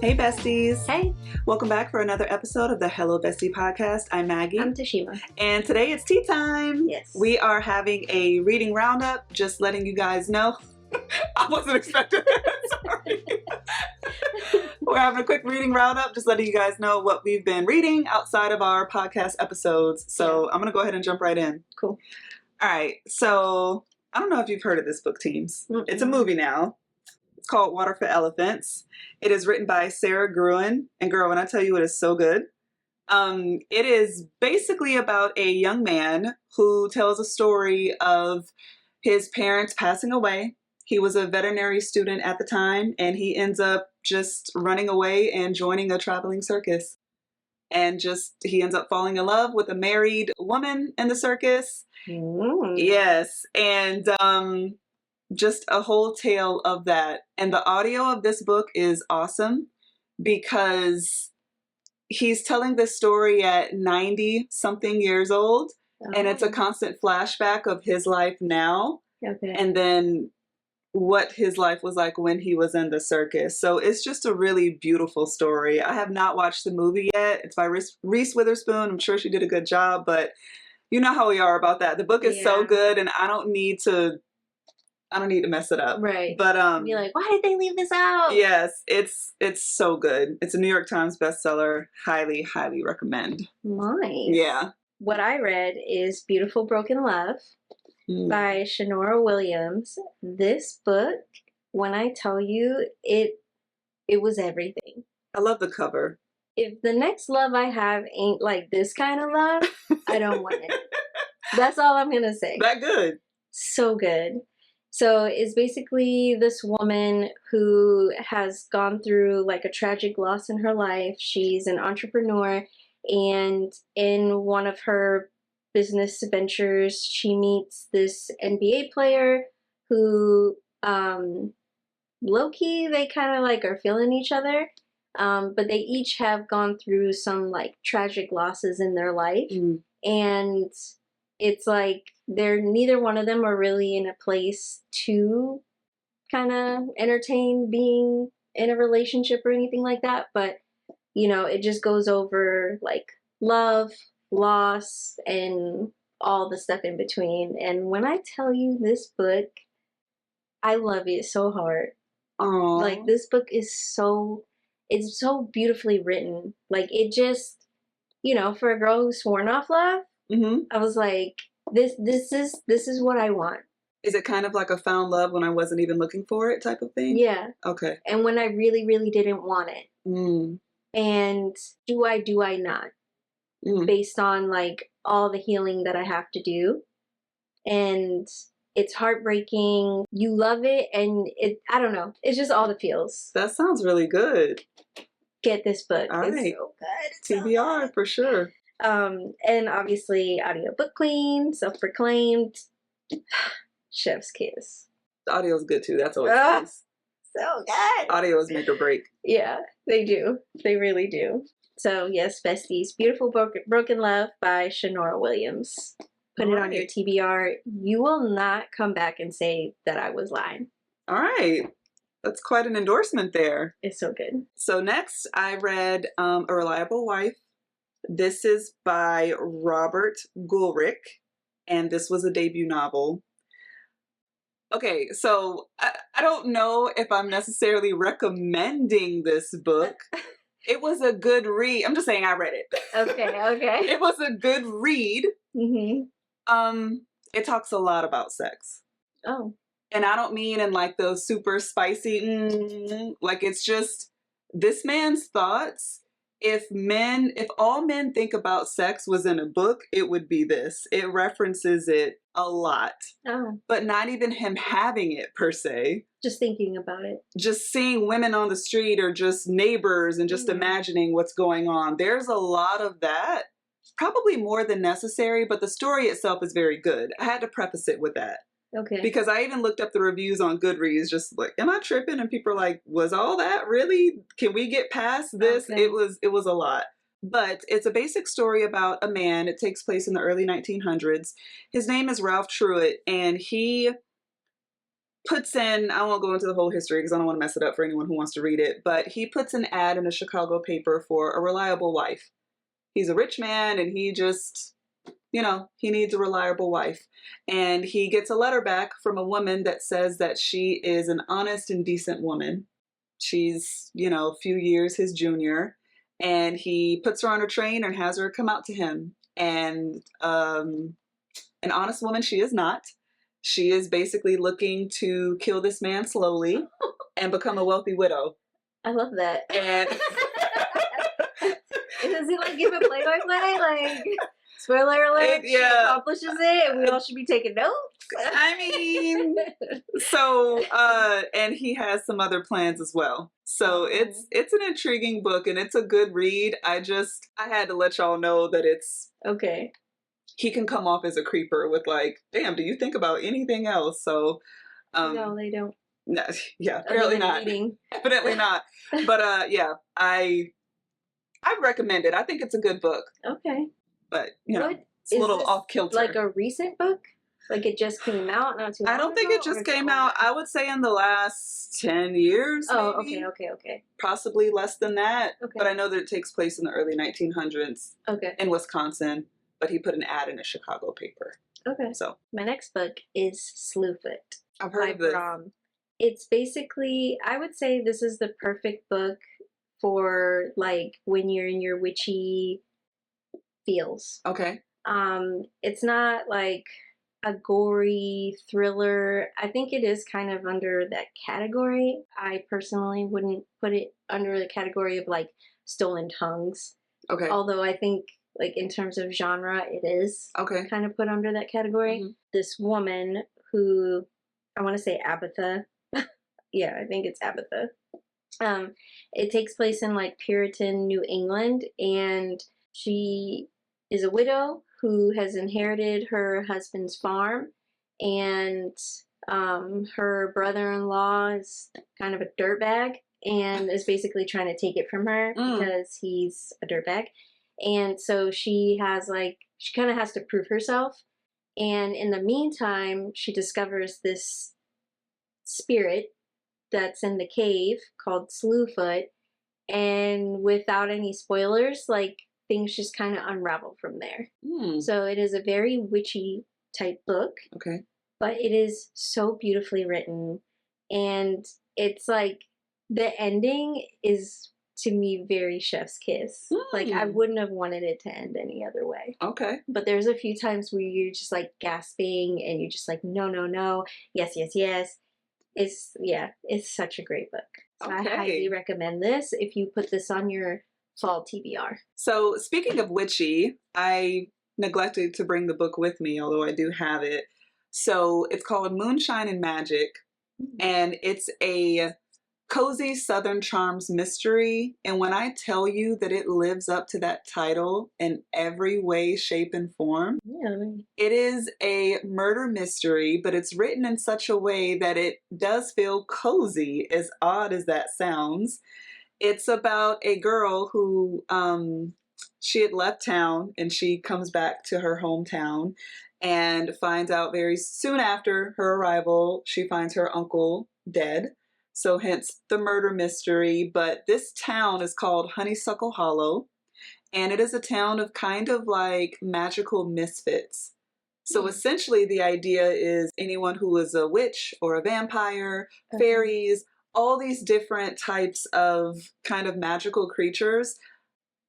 Hey besties! Hey! Welcome back for another episode of the Hello Bestie podcast. I'm Maggie. I'm Tashima. And today it's tea time! Yes. We are having a reading roundup, just letting you guys know. I wasn't expecting it, sorry. We're having a quick reading roundup, just letting you guys know what we've been reading outside of our podcast episodes. So I'm going to go ahead and jump right in. Cool. Alright, so I don't know if you've heard of this book, teams. It's a movie now. It's called Water for Elephants. It is written by Sara Gruen. And girl, when I tell you it is so good. It is basically about a young man who tells a story of his parents passing away. He was a veterinary student at the time, and he ends up just running away and joining a traveling circus. And he ends up falling in love with a married woman in the circus. Yes. And just a whole tale of that. And the audio of this book is awesome because he's telling this story at 90 something years old. And it's a constant flashback of his life now. Okay. And then what his life was like when he was in the circus. So it's just a really beautiful story. I have not watched the movie yet. It's by Reese Witherspoon. I'm sure she did a good job, but you know how we are about that. The book is so good and I don't need to mess it up. Right. But you're like, why did they leave this out? Yes, it's so good. It's a New York Times bestseller. Highly, highly recommend. Nice. Yeah. What I read is Beautiful Broken Love by Shanora Williams. This book, when I tell you, it was everything. I love the cover. If the next love I have ain't like this kind of love, I don't want it. That's all I'm gonna say. That good. So good. So it's basically this woman who has gone through like a tragic loss in her life. She's an entrepreneur, and in one of her business ventures, she meets this NBA player who, low-key, they kind of like are feeling each other. But they each have gone through some like tragic losses in their life. And it's like neither one of them are really in a place to kind of entertain being in a relationship or anything like that. But, you know, it just goes over like love, loss, and all the stuff in between. And when I tell you this book, I love it so hard. Aww. Like this book is it's so beautifully written. Like it just, you know, for a girl who's sworn off love, I was like, this is what I want. Is it kind of like a found love when I wasn't even looking for it type of thing? Yeah. Okay. And when I really, really didn't want it. And do I not? Based on like all the healing that I have to do. And it's heartbreaking. You love it, and I don't know. It's just all the feels. That sounds really good. Get this book. All it's right. so good. It's TBR so good. for sure. And obviously audiobook queen, self-proclaimed, chef's kiss. The audio's good too. That's always nice. So good. Audios make or break. Yeah, they do. They really do. So yes, besties, Beautiful Broken Love by Shanora Williams. Put it on your TBR. You will not come back and say that I was lying. All right. That's quite an endorsement there. It's so good. So next I read A Reliable Wife. This is by Robert Goolrick, and this was a debut novel. Okay, so I don't know if I'm necessarily recommending this book. It was a good read. I'm just saying I read it. Okay. It was a good read. It talks a lot about sex. Oh. And I don't mean in like those super spicy, like it's just this man's thoughts. If all men think about sex was in a book, it would be this. It references it a lot. Oh. But not even him having it per se. Just thinking about it. Just seeing women on the street or just neighbors and just imagining what's going on. There's a lot of that. Probably more than necessary, but the story itself is very good. I had to preface it with that. Okay. Because I even looked up the reviews on Goodreads, just like, am I tripping? And people are like, was all that really? Can we get past this? Okay. It was a lot. But it's a basic story about a man. It takes place in the early 1900s. His name is Ralph Truitt, and he puts in, I won't go into the whole history because I don't want to mess it up for anyone who wants to read it, but he puts an ad in a Chicago paper for a reliable wife. He's a rich man and he just, he needs a reliable wife. And he gets a letter back from a woman that says that she is an honest and decent woman. She's, a few years his junior. And he puts her on a train and has her come out to him. And an honest woman she is not. She is basically looking to kill this man slowly and become a wealthy widow. I love that. And does he give a play-by-play? Spoiler alert, she accomplishes it and we all should be taking notes? I mean, so, and he has some other plans as well. So it's an intriguing book and it's a good read. I had to let y'all know that it's... Okay. He can come off as a creeper with damn, do you think about anything else? So, no, they don't. No, yeah, apparently not. Evidently not. But I recommend it. I think it's a good book. Okay. But it's a little off kilter. Like a recent book? It just came out not too long I don't think it just came out. I would say in the last 10 years. Oh, maybe. Okay. Possibly less than that. Okay. But I know that it takes place in the early 1900s. Okay. In Wisconsin. But he put an ad in a Chicago paper. Okay. So my next book is Slewfoot. I've heard of this. Brom. It's basically, I would say this is the perfect book for when you're in your witchy feels. Okay. It's not a gory thriller. I think it is kind of under that category. I personally wouldn't put it under the category of Stolen Tongues. Okay. Although I think in terms of genre, it is kind of put under that category. Mm-hmm. This woman who, I want to say Abatha. Yeah, I think it's Abatha. It takes place in Puritan New England, and she is a widow who has inherited her husband's farm, and her brother-in-law is kind of a dirtbag and is basically trying to take it from her because he's a dirtbag. And so she has she kind of has to prove herself. And in the meantime, she discovers this spirit that's in the cave called Slewfoot. And without any spoilers, things just kind of unravel from there. So it is a very witchy type book. Okay. But it is so beautifully written. And it's the ending is, to me, very chef's kiss. I wouldn't have wanted it to end any other way. Okay. But there's a few times where you're just gasping and you're just no, yes. It's such a great book. So I highly recommend this if you put this on your fall TBR. So speaking of witchy, I neglected to bring the book with me, although I do have it. So it's called Moonshine and Magic, and it's a cozy Southern Charms mystery. And when I tell you that it lives up to that title in every way, shape, and form, it is a murder mystery, but it's written in such a way that it does feel cozy, as odd as that sounds. It's about a girl who, she had left town and she comes back to her hometown and finds out very soon after her arrival, she finds her uncle dead. So hence the murder mystery. But this town is called Honeysuckle Hollow, and it is a town of kind of magical misfits. So essentially the idea is anyone who is a witch or a vampire, fairies, all these different types of kind of magical creatures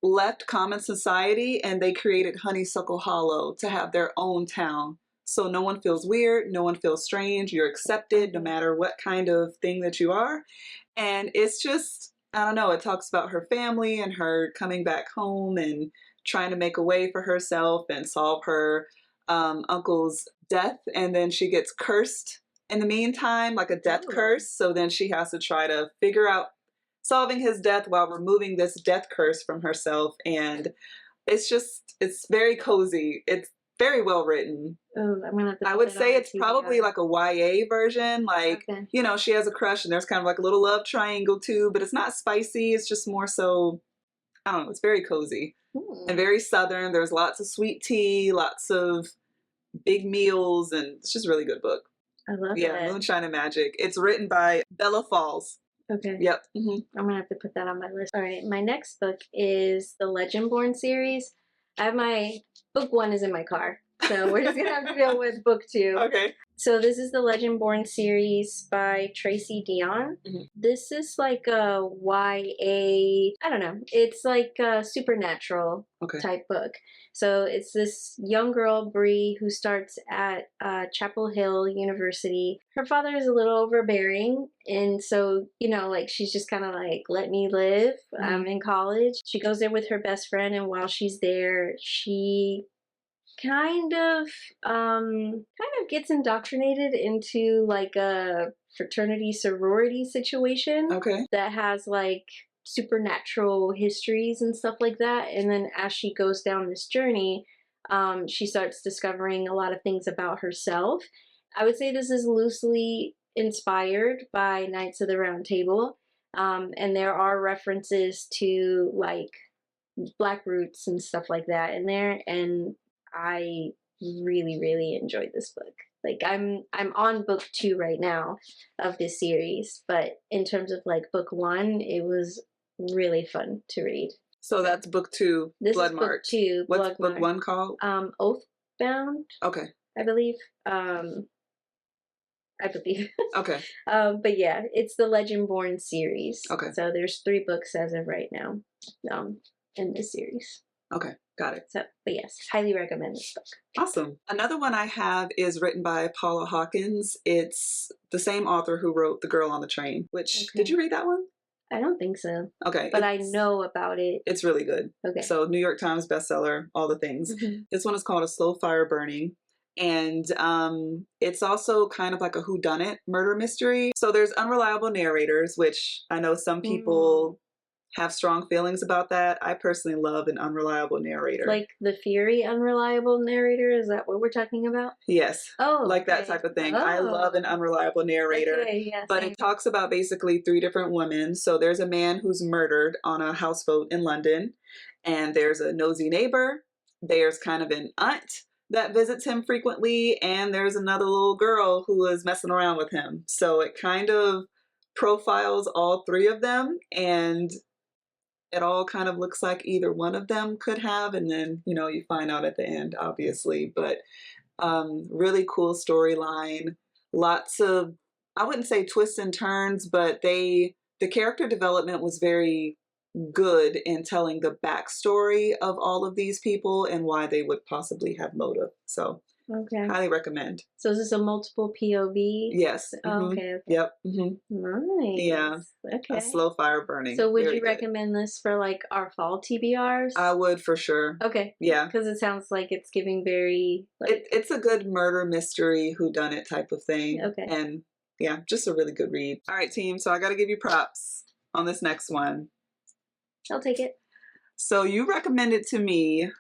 left common society and they created Honeysuckle Hollow to have their own town. So no one feels weird, no one feels strange, you're accepted no matter what kind of thing that you are. And it's just, I don't know, it talks about her family and her coming back home and trying to make a way for herself and solve her uncle's death. And then she gets cursed in the meantime, a death curse. So then she has to try to figure out solving his death while removing this death curse from herself. And it's very cozy. It's very well written. Oh, I'm gonna have to I would say it's probably a YA version. She has a crush and there's kind of a little love triangle too, but it's not spicy. It's just more so, I don't know, it's very cozy and very Southern. There's lots of sweet tea, lots of big meals, and it's just a really good book. I love Yeah, that. Moonshine and Magic. It's written by Bella Falls. Okay. Yep. I'm gonna have to put that on my list. All right, my next book is the Legendborn series. I have my book 1 is in my car, so we're just gonna have to deal with book 2. Okay. So this is the Legendborn series by Tracy Deonn. This is like a YA, I don't know, it's like a supernatural type book. So it's this young girl, Bree, who starts at Chapel Hill University. Her father is a little overbearing, and so, you know, like she's just kind of like, let me live. I'm in college. She goes there with her best friend, and while she's there, she kind of gets indoctrinated into like a fraternity sorority situation that has like supernatural histories and stuff like that. And then as she goes down this journey, she starts discovering a lot of things about herself. I would say this is loosely inspired by Knights of the Round Table, and there are references to like Black roots and stuff like that in there, and I really, really enjoyed this book. Like I'm on book 2 right now of this series, but in terms of like book 1, it was really fun to read. So that's book 2, this Blood is March. Book 2, What's Blood book March. 1 called? Oathbound. Okay. I believe. Okay. But yeah, it's the Legendborn series. Okay. So there's 3 books as of right now, in this series. Okay, got it. So, but yes, highly recommend this book. Awesome. Another one I have is written by Paula Hawkins. It's the same author who wrote The Girl on the Train, which, did you read that one? I don't think so. Okay. But I know about it. It's really good. Okay. So New York Times bestseller, all the things. This one is called A Slow Fire Burning. And it's also kind of like a whodunit murder mystery. So there's unreliable narrators, which I know some people have strong feelings about that. I personally love an unreliable narrator. Like the Fury unreliable narrator? Is that what we're talking about? Yes. Oh, like that type of thing. I love an unreliable narrator. Okay, yeah, but it talks about basically 3 different women. So there's a man who's murdered on a houseboat in London, and there's a nosy neighbor. There's kind of an aunt that visits him frequently, and there's another little girl who is messing around with him. So it kind of profiles all 3 of them, and it all kind of looks like either one of them could have, and then, you know, you find out at the end, obviously. But really cool storyline. Lots of, I wouldn't say twists and turns, but the character development was very good in telling the backstory of all of these people and why they would possibly have motive. So highly recommend. So is this a multiple POV? Yes. Okay. Yep. Nice. Yeah. Okay. A slow fire burning. So would Very you good. recommend this for like our fall TBRs? I would, for sure. Okay. Yeah. Because it sounds like it's giving very like it's a good murder mystery whodunit type of thing. Okay. And yeah, just a really good read. All right, team. So I got to give you props on this next one. I'll take it. So you recommended to me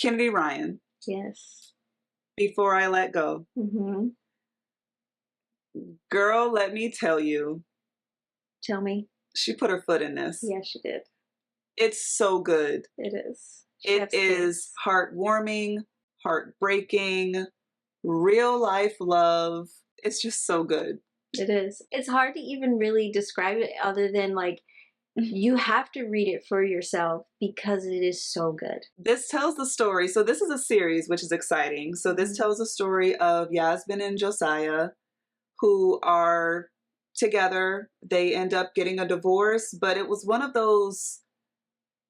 Kennedy Ryan. Yes. Before I Let Go. Girl, let me tell you. Tell me. She put her foot in this. Yeah, she did. It's so good. It is. It is heartwarming, heartbreaking, real life love. It's just so good. It is. It's hard to even really describe it other than like, you have to read it for yourself because it is so good. This tells the story. So this is a series, which is exciting. So this tells the story of Yasmin and Josiah, who are together. They end up getting a divorce, but it was one of those,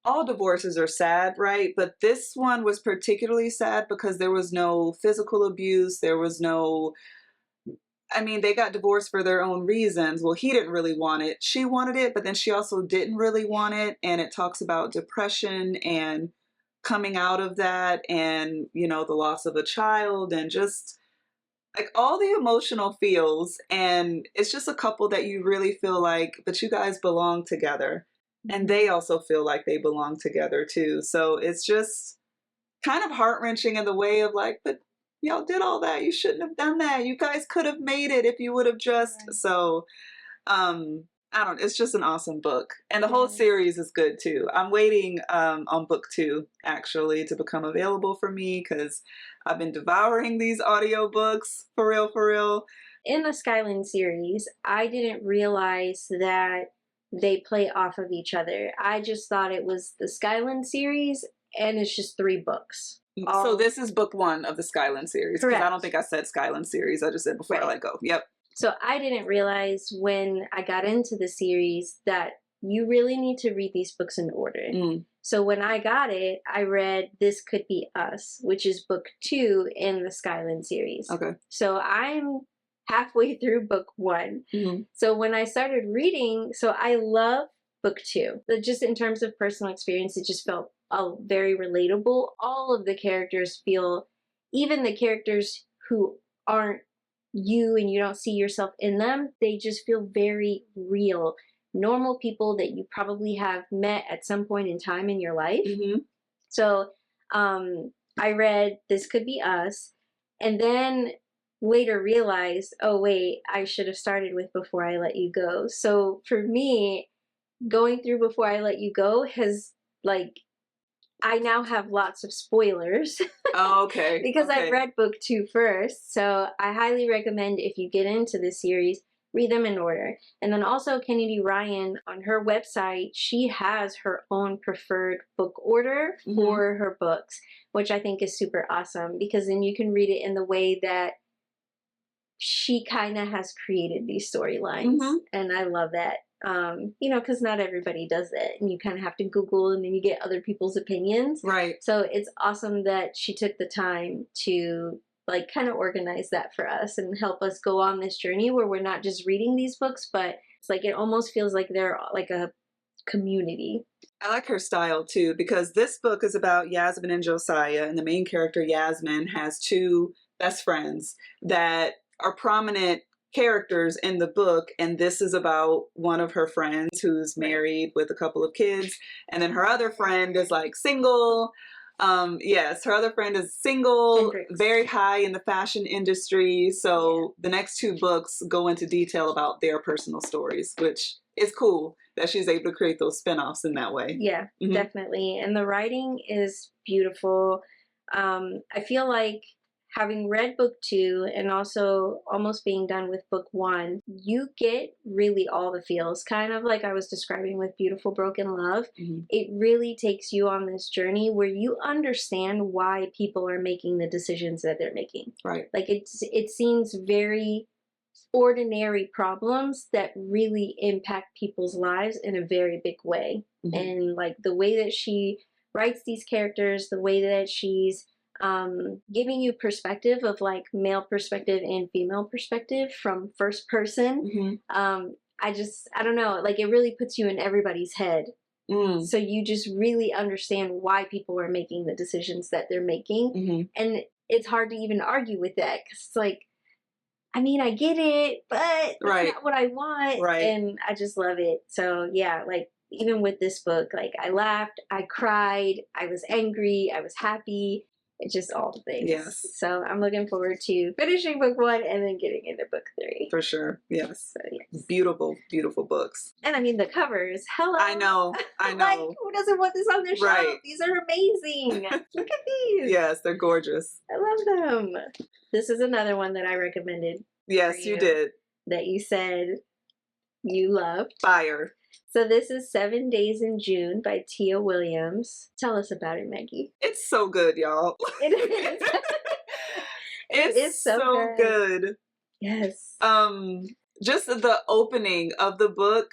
all divorces are sad, right? But this one was particularly sad because there was no physical abuse. There was no, I mean, they got divorced for their own reasons. Well, he didn't really want it. She wanted it, but then she also didn't really want it. And it talks about depression and coming out of that and, you know, the loss of a child and just like all the emotional feels. And it's just a couple that you really feel like, but you guys belong together. And they also feel like they belong together too. So it's just kind of heart-wrenching in the way of like, but y'all did all that. You shouldn't have done that. You guys could have made it if you would have just. Right. So I don't, it's just an awesome book. And the whole Yes. series is good too. I'm waiting on book 2 actually to become available for me because I've been devouring these audiobooks for real, for real. In the Skyland series, I didn't realize that they play off of each other. I just thought it was the Skyland series and it's just 3 books. So this is book 1 of the Skyland series because I don't Correct. think I said Skyland series. I just said before I Right. let go. Yep. So I didn't realize when I got into the series that you really need to read these books in order. So when I got it, I read This Could Be Us, which is book 2 in the Skyland series. Okay. So I'm halfway through book 1. So when I started reading, so I love book 2. But just in terms of personal experience, it just felt very relatable. All of the characters feel, even the characters who aren't you and you don't see yourself in them, they just feel very real. Normal people that you probably have met at some point in time in your life. So I read This Could Be Us, and then later realized, oh wait, I should have started with Before I Let You Go. So for me, going through Before I Let You Go has, like, I now have lots of spoilers. Oh, okay. Because okay. I've read book 2 first. So I highly recommend, if you get into this series, read them in order. And then also Kennedy Ryan, on her website, she has her own preferred book order for her books, which I think is super awesome because then you can read it in the way that she kind of has created these storylines. And I love that. You know, because not everybody does it, and you kind of have to Google and then you get other people's opinions. Right. So it's awesome that she took the time to, like, kind of organize that for us and help us go on this journey where we're not just reading these books, but it's like it almost feels like they're like a community. I like her style too because this book is about Yasmin and Josiah, and the main character Yasmin has 2 best friends that are prominent characters in the book, and this is about one of her friends who's married with a couple of kids, and then her other friend is like single. Yes, her other friend is single, very high in the fashion industry. So the next 2 books go into detail about their personal stories, which is cool that she's able to create those spinoffs in that way. Yeah, definitely. And the writing is beautiful. I feel like having read book 2 and also almost being done with book 1, you get really all the feels, kind of like I was describing with Beautiful Broken Love. It really takes you on this journey where you understand why people are making the decisions that they're making. Right. Like it seems very ordinary problems that really impact people's lives in a very big way. And like the way that she writes these characters, the way that she's giving you perspective of like male perspective and female perspective from first person. I don't know, like it really puts you in everybody's head. So you just really understand why people are making the decisions that they're making. And it's hard to even argue with that because it's like, I mean, I get it, but that's not what I want. And I just love it. So yeah, like even with this book, like I laughed, I cried, I was angry, I was happy. It's just all the things. Yes. So I'm looking forward to finishing book 1 and then getting into book 3. For sure. Yes. So, yes. Beautiful, beautiful books. And I mean, the covers. Hello. I know. I know. Like, who doesn't want this on their shelf? These are amazing. Look at these. Yes, they're gorgeous. I love them. This is another one that I recommended. Yes, you did. That you said you loved. Fire. So this is 7 Days in June by Tia Williams. Tell us about it, Maggie. It's so good, y'all. It is. It's so good. Yes. Just the opening of the book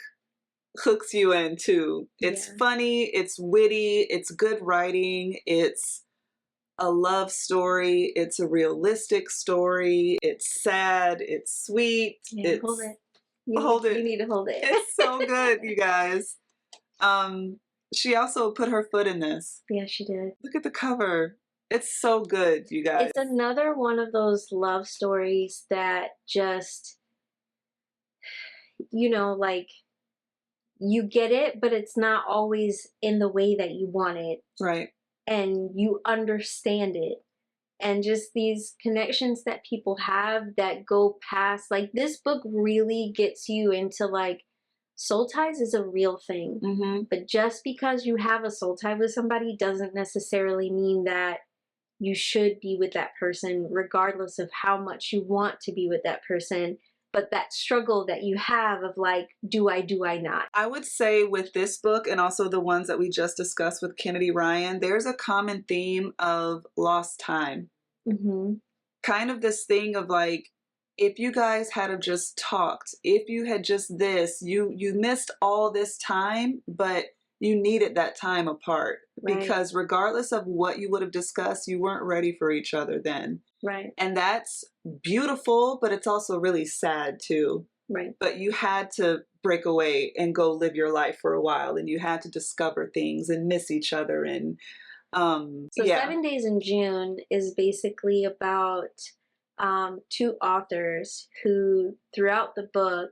hooks you in too. It's funny, it's witty, it's good writing, it's a love story, it's a realistic story, it's sad, it's sweet. Yeah, hold it. You need to hold it. It's so good, you guys. She also put her foot in this. Yeah, she did. Look at the cover. It's so good, you guys. It's another one of those love stories that just, you know, like, you get it, but it's not always in the way that you want it. Right. And you understand it. And just these connections that people have that go past, like this book really gets you into like soul ties is a real thing. Mm-hmm. But just because you have a soul tie with somebody doesn't necessarily mean that you should be with that person, regardless of how much you want to be with that person. But that struggle that you have of like, do I not? I would say with this book and also the ones that we just discussed with Kennedy Ryan, there's a common theme of lost time. Mm-hmm. Kind of this thing of like, if you guys had have just talked, if you had just this, you missed all this time, but you needed that time apart. Right. Because regardless of what you would have discussed, you weren't ready for each other then. Right. And that's beautiful, but it's also really sad too. Right. But you had to break away and go live your life for a while, and you had to discover things and miss each other. And so 7 Days in June is basically about two authors who throughout the book,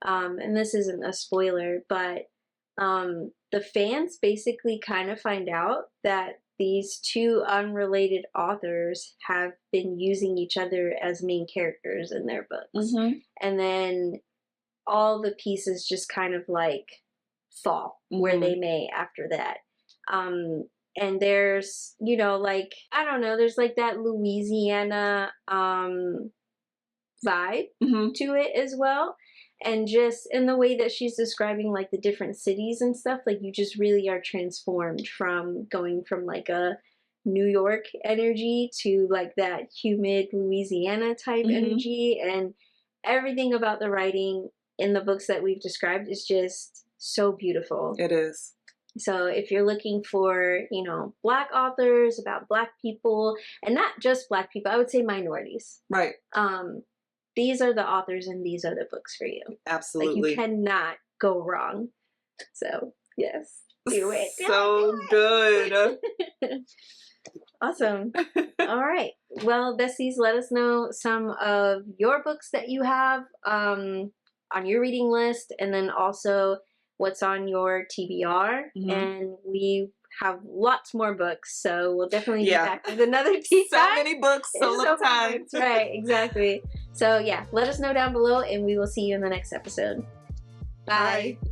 and this isn't a spoiler, but the fans basically kind of find out that these two unrelated authors have been using each other as main characters in their books. Mm-hmm. And then all the pieces just kind of like fall where they may after that. And there's, you know, like, I don't know, there's like that Louisiana vibe to it as well. And just in the way that she's describing like the different cities and stuff, like you just really are transformed from going from like a New York energy to like that humid Louisiana type energy. And everything about the writing in the books that we've described is just so beautiful. It is. So if you're looking for, you know, Black authors about Black people, and not just Black people, I would say minorities. Right. These are the authors and these are the books for you. Absolutely. Like you cannot go wrong. So yes, do it. So good. Awesome. All right. Well, besties, let us know some of your books that you have on your reading list, and then also what's on your TBR. And we have lots more books, so we'll definitely be back with another tea So many books, so little time. Right, exactly. So yeah, let us know down below, and we will see you in the next episode. Bye. Bye.